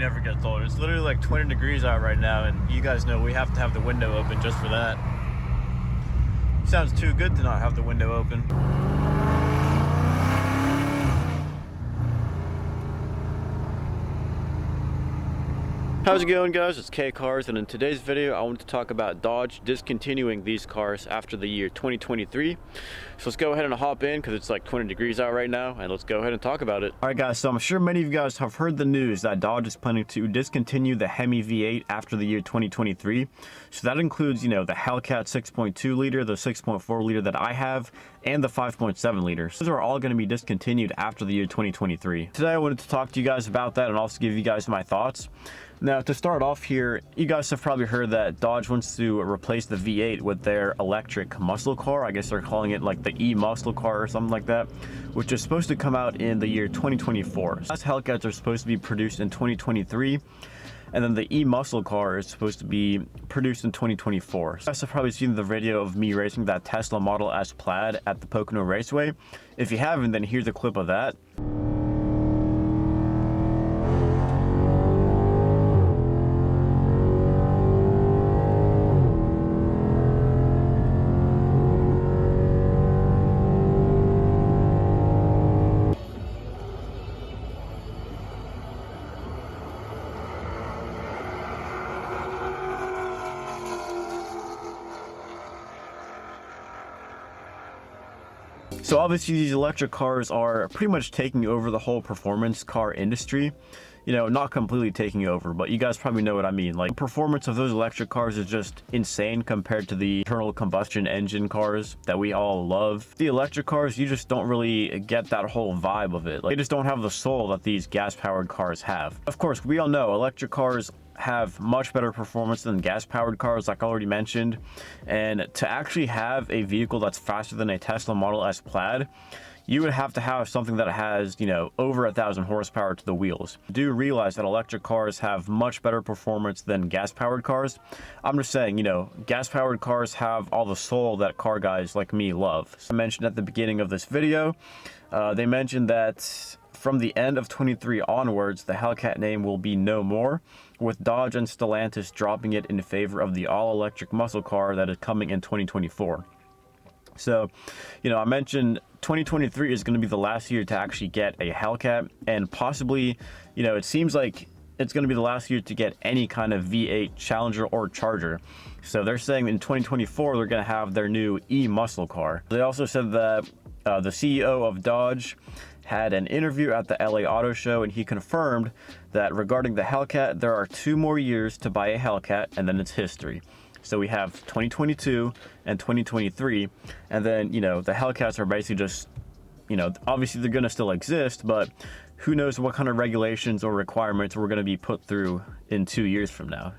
never gets old. It's literally like 20 degrees out right now, and you guys know we have to have the window open just for that. Sounds too good to not have the window open. How's it going, guys? It's K Cars, and in today's video I want to talk about Dodge discontinuing these cars after the year 2023. So let's go ahead and hop in because it's like 20 degrees out right now, and let's go ahead and talk about it. Alright guys, so I'm sure many of you guys have heard the news that Dodge is planning to discontinue the Hemi V8 after the year 2023. So that includes, you know, the Hellcat 6.2 liter, the 6.4 liter that I have, and the 5.7 liters. Those are all going to be discontinued after the year 2023. Today I wanted to talk to you guys about that and also give you guys my thoughts. Now, to start off here, you guys have probably heard that Dodge wants to replace the V8 with their electric muscle car. I guess they're calling it like the e-muscle car or something like that, which is supposed to come out in the year 2024. Last Hellcats are supposed to be produced in 2023, and then the e-muscle car is supposed to be produced in 2024. So you guys have probably seen the video of me racing that Tesla Model S Plaid at the Pocono Raceway. If you haven't, then here's a clip of that. So obviously these electric cars are pretty much taking over the whole performance car industry. You know, not completely taking over, but you guys probably know what I mean. Like, the performance of those electric cars is just insane compared to the internal combustion engine cars that we all love. The electric cars, you just don't really get that whole vibe of it. Like, they just don't have the soul that these gas-powered cars have. Of course, we all know electric cars have much better performance than gas-powered cars, like I already mentioned. And to actually have a vehicle that's faster than a Tesla Model S Plaid, you would have to have something that has, you know, over 1,000 horsepower to the wheels. Do realize that electric cars have much better performance than gas-powered cars. I'm just saying, you know, gas-powered cars have all the soul that car guys like me love. So I mentioned at the beginning of this video, they mentioned that from the end of 23 onwards, the Hellcat name will be no more, with Dodge and Stellantis dropping it in favor of the all-electric muscle car that is coming in 2024. So, you know, I mentioned 2023 is going to be the last year to actually get a Hellcat, and possibly, you know, it seems like it's going to be the last year to get any kind of V8 Challenger or Charger. So they're saying in 2024 they're going to have their new e-muscle car. They also said that the CEO of Dodge had an interview at the LA Auto Show, and he confirmed that regarding the Hellcat, there are 2 more years to buy a Hellcat, and then it's history. So we have 2022 and 2023, and then, you know, the Hellcats are basically just, you know, obviously they're going to still exist, but who knows what kind of regulations or requirements we're going to be put through in 2 years from now.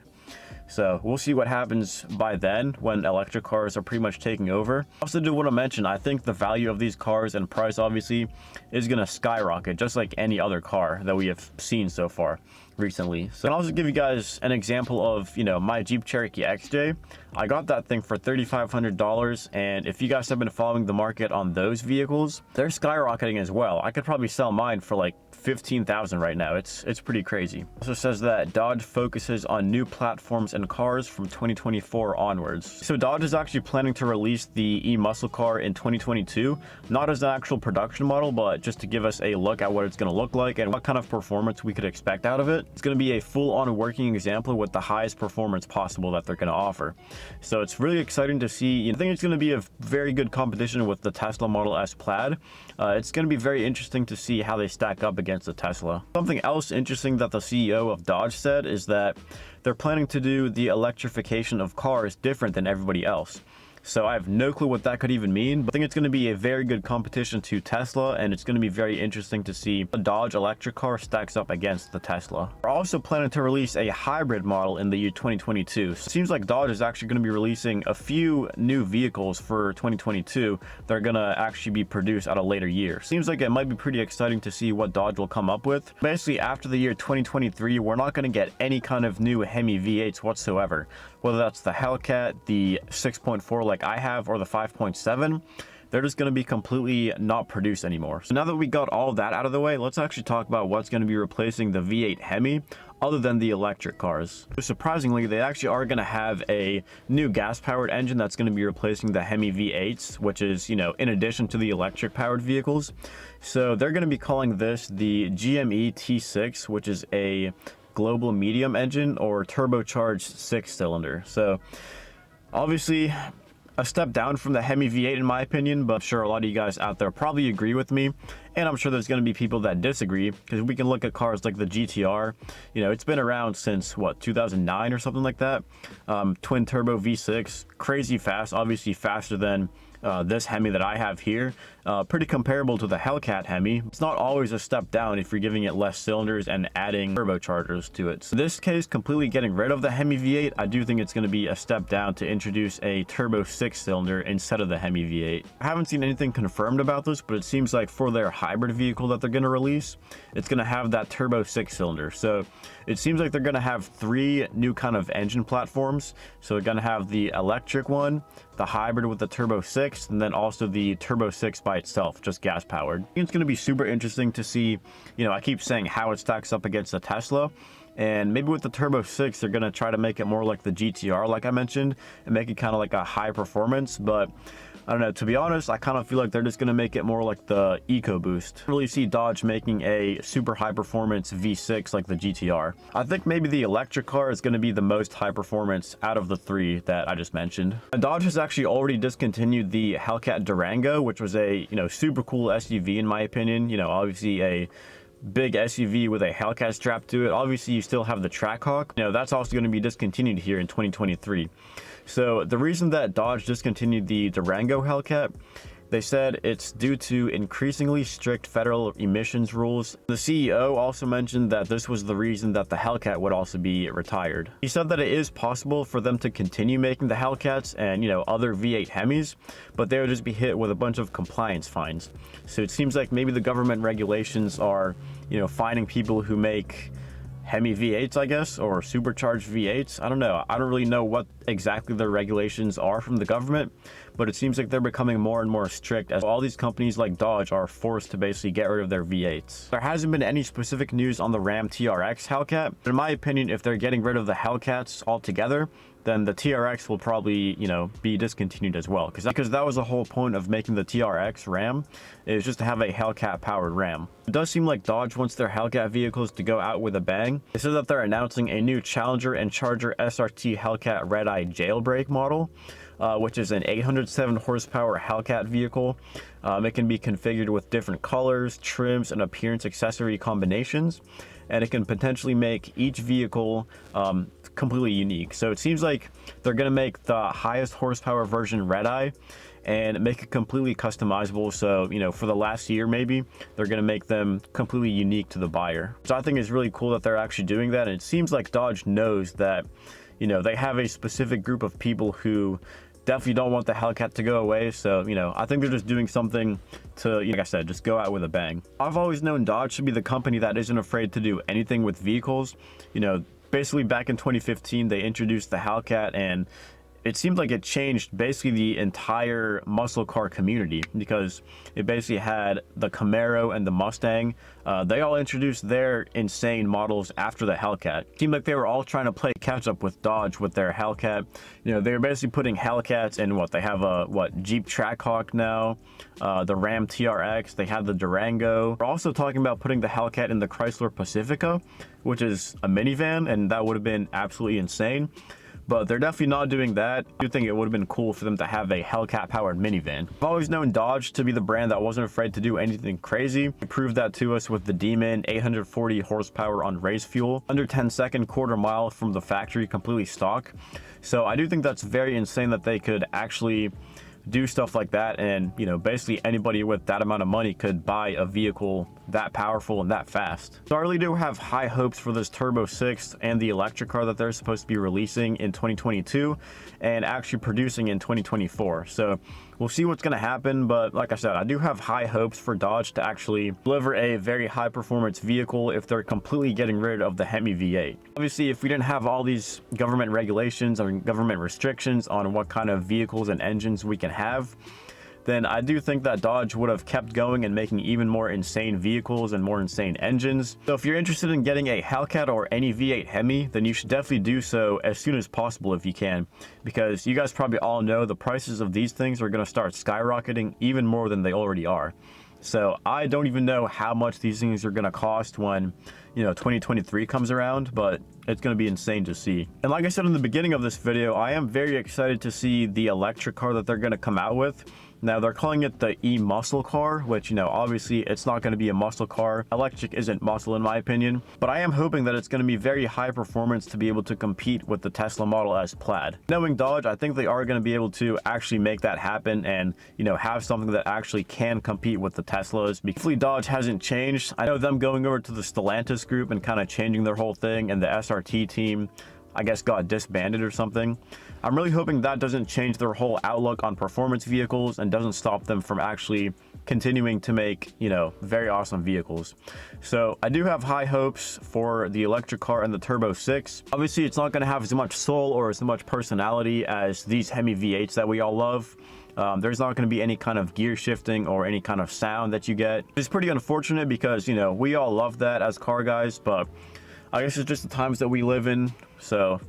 So we'll see what happens by then when electric cars are pretty much taking over. I also do want to mention, I think the value of these cars and price obviously is going to skyrocket, just like any other car that we have seen so far recently. So I'll also give you guys an example of, you know, my Jeep Cherokee XJ. I got that thing for $3,500, and if you guys have been following the market on those vehicles, they're skyrocketing as well. I could probably sell mine for like $15,000 right now. It's pretty crazy. It also says that Dodge focuses on new platforms and cars from 2024 onwards. So Dodge is actually planning to release the e-muscle car in 2022, not as an actual production model, but just to give us a look at what it's going to look like and what kind of performance we could expect out of it. It's going to be a full-on working example with the highest performance possible that they're going to offer. So it's really exciting to see. I think it's going to be a very good competition with the Tesla Model S Plaid. It's going to be very interesting to see how they stack up against the Tesla. Something else interesting that the CEO of Dodge said is that they're planning to do the electrification of cars different than everybody else. So I have no clue what that could even mean, but I think it's going to be a very good competition to Tesla, and it's going to be very interesting to see a Dodge electric car stacks up against the Tesla. We're also planning to release a hybrid model in the year 2022. So it seems like Dodge is actually going to be releasing a few new vehicles for 2022 that are going to actually be produced at a later year. Seems like it might be pretty exciting to see what Dodge will come up with. Basically, after the year 2023, we're not going to get any kind of new Hemi V8s whatsoever, whether that's the Hellcat, the 6.4 like I have, or the 5.7. they're just going to be completely not produced anymore. So now that we got all that out of the way, let's actually talk about what's going to be replacing the V8 Hemi other than the electric cars. So surprisingly, they actually are going to have a new gas-powered engine that's going to be replacing the Hemi V8s, which is, you know, in addition to the electric-powered vehicles. So they're going to be calling this the GME T6, which is a global medium engine or turbocharged 6-cylinder. So obviously a step down from the Hemi V8 in my opinion, but I'm sure a lot of you guys out there probably agree with me, and I'm sure there's going to be people that disagree, because we can look at cars like the GTR. You know, it's been around since what, 2009 or something like that. Twin turbo V6, crazy fast, obviously faster than this Hemi that I have here. Pretty comparable to the Hellcat Hemi. It's not always a step down if you're giving it less cylinders and adding turbochargers to it. So in this case, completely getting rid of the Hemi V8, I do think it's going to be a step down to introduce a turbo 6-cylinder instead of the Hemi V8. I haven't seen anything confirmed about this, but it seems like for their hybrid vehicle that they're going to release, it's going to have that turbo 6-cylinder. So it seems like they're going to have 3 new kind of engine platforms. So they're going to have the electric one, the hybrid with the turbo 6, and then also the turbo 6 by itself, just gas powered. It's going to be super interesting to see, you know, I keep saying how it stacks up against the Tesla, and maybe with the turbo 6 they're going to try to make it more like the GTR, like I mentioned, and make it kind of like a high performance. But I don't know, to be honest, I kind of feel like they're just going to make it more like the EcoBoost. I really see Dodge making a super high performance V6 like the GTR. I think maybe the electric car is going to be the most high performance out of the 3 that I just mentioned. And Dodge has actually already discontinued the Hellcat Durango, which was a, you know, super cool SUV in my opinion. You know, obviously a big SUV with a Hellcat strapped to it. Obviously you still have the Trackhawk. You know, that's also going to be discontinued here in 2023. So the reason that Dodge discontinued the Durango Hellcat, they said it's due to increasingly strict federal emissions rules. The CEO also mentioned that this was the reason that the Hellcat would also be retired. He said that it is possible for them to continue making the Hellcats and, you know, other V8 Hemis, but they would just be hit with a bunch of compliance fines. So it seems like maybe the government regulations are, you know, fining people who make Hemi V8s, I guess, or supercharged V8s. I don't know. I don't really know what exactly the regulations are from the government, but it seems like they're becoming more and more strict as all these companies like Dodge are forced to basically get rid of their V8s. There hasn't been any specific news on the Ram TRX Hellcat, but in my opinion, if they're getting rid of the Hellcats altogether, then the TRX will probably, you know, be discontinued as well. Because that was the whole point of making the TRX Ram, is just to have a Hellcat powered Ram. It does seem like Dodge wants their Hellcat vehicles to go out with a bang. They said that they're announcing a new Challenger and Charger SRT Hellcat Red-Eye Jailbreak model, which is an 807 horsepower Hellcat vehicle. It can be configured with different colors, trims, and appearance accessory combinations, and it can potentially make each vehicle completely unique. So it seems like they're going to make the highest horsepower version Red-Eye and make it completely customizable. So, you know, for the last year maybe, they're going to make them completely unique to the buyer. So I think it's really cool that they're actually doing that, and it seems like Dodge knows that, you know, they have a specific group of people who definitely don't want the Hellcat to go away. So, you know, I think they're just doing something to, like I said, just go out with a bang. I've always known Dodge to be the company that isn't afraid to do anything with vehicles. You know, basically back in 2015, they introduced the Hellcat, and it seemed like it changed basically the entire muscle car community, because it basically had the Camaro and the Mustang. They all introduced their insane models after the Hellcat. It seemed like they were all trying to play catch up with Dodge with their Hellcat. You know, they were basically putting Hellcats in what they have a Jeep Trackhawk now, the Ram TRX. They had the Durango. We're also talking about putting the Hellcat in the Chrysler Pacifica, which is a minivan, and that would have been absolutely insane. But they're definitely not doing that. I do think it would have been cool for them to have a Hellcat powered minivan. I've always known Dodge to be the brand that wasn't afraid to do anything crazy. They proved that to us with the Demon, 840 horsepower on race fuel, under 10-second quarter mile from the factory, completely stock. So I do think that's very insane that they could actually do stuff like that, and, you know, basically anybody with that amount of money could buy a vehicle that powerful and that fast. So I really do have high hopes for this Turbo 6 and the electric car that they're supposed to be releasing in 2022 and actually producing in 2024. So we'll see what's going to happen, but like I said, I do have high hopes for Dodge to actually deliver a very high performance vehicle if they're completely getting rid of the Hemi V8. Obviously, if we didn't have all these government regulations or government restrictions on what kind of vehicles and engines we can have, then I do think that Dodge would have kept going and making even more insane vehicles and more insane engines. So if you're interested in getting a Hellcat or any V8 Hemi, then you should definitely do so as soon as possible if you can, because you guys probably all know the prices of these things are going to start skyrocketing even more than they already are. So I don't even know how much these things are going to cost when, 2023 comes around, but it's going to be insane to see. And like I said in the beginning of this video, I am very excited to see the electric car that they're going to come out with. Now, they're calling it the e-muscle car, which, obviously it's not going to be a muscle car. Electric isn't muscle in my opinion, but I am hoping that it's going to be very high performance to be able to compete with the Tesla Model S Plaid. Knowing Dodge, I think they are going to be able to actually make that happen and, have something that actually can compete with the Teslas. Hopefully Dodge hasn't changed. I know them going over to the Stellantis group and kind of changing their whole thing, and the SRT team, I guess, got disbanded or something. I'm really hoping that doesn't change their whole outlook on performance vehicles and doesn't stop them from actually continuing to make, very awesome vehicles. So I do have high hopes for the electric car and the Turbo 6. Obviously, it's not going to have as much soul or as much personality as these Hemi V8s that we all love. There's not going to be any kind of gear shifting or any kind of sound that you get. It's pretty unfortunate because, we all love that as car guys, but I guess it's just the times that we live in. So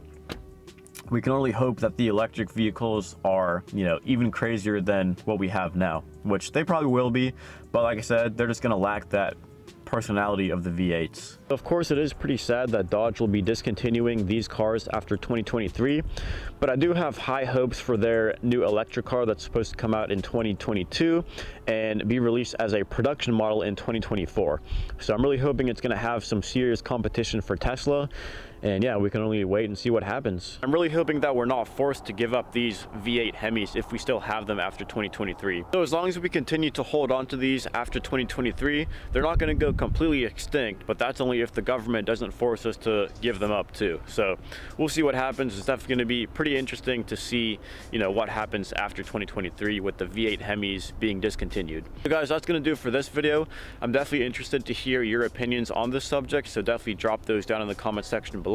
we can only hope that the electric vehicles are, even crazier than what we have now, which they probably will be. But like I said, they're just going to lack that personality of the V8s. Of course, it is pretty sad that Dodge will be discontinuing these cars after 2023, but I do have high hopes for their new electric car that's supposed to come out in 2022 and be released as a production model in 2024. So I'm really hoping it's going to have some serious competition for Tesla. And yeah, we can only wait and see what happens. I'm really hoping that we're not forced to give up these V8 Hemis if we still have them after 2023. So as long as we continue to hold on to these after 2023, they're not going to go completely extinct, but that's only if the government doesn't force us to give them up too. So we'll see what happens. It's definitely going to be pretty interesting to see, what happens after 2023 with the V8 Hemis being discontinued. So guys, that's going to do it for this video. I'm definitely interested to hear your opinions on this subject, so definitely drop those down in the comment section below.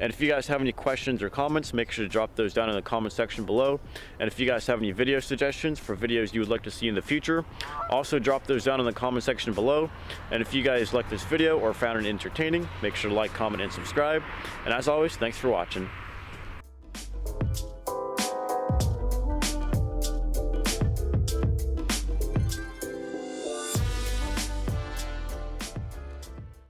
And if you guys have any questions or comments, make sure to drop those down in the comment section below. And if you guys have any video suggestions for videos you would like to see in the future, also drop those down in the comment section below. And if you guys like this video or found it entertaining, make sure to like, comment, and subscribe. And as always, thanks for watching.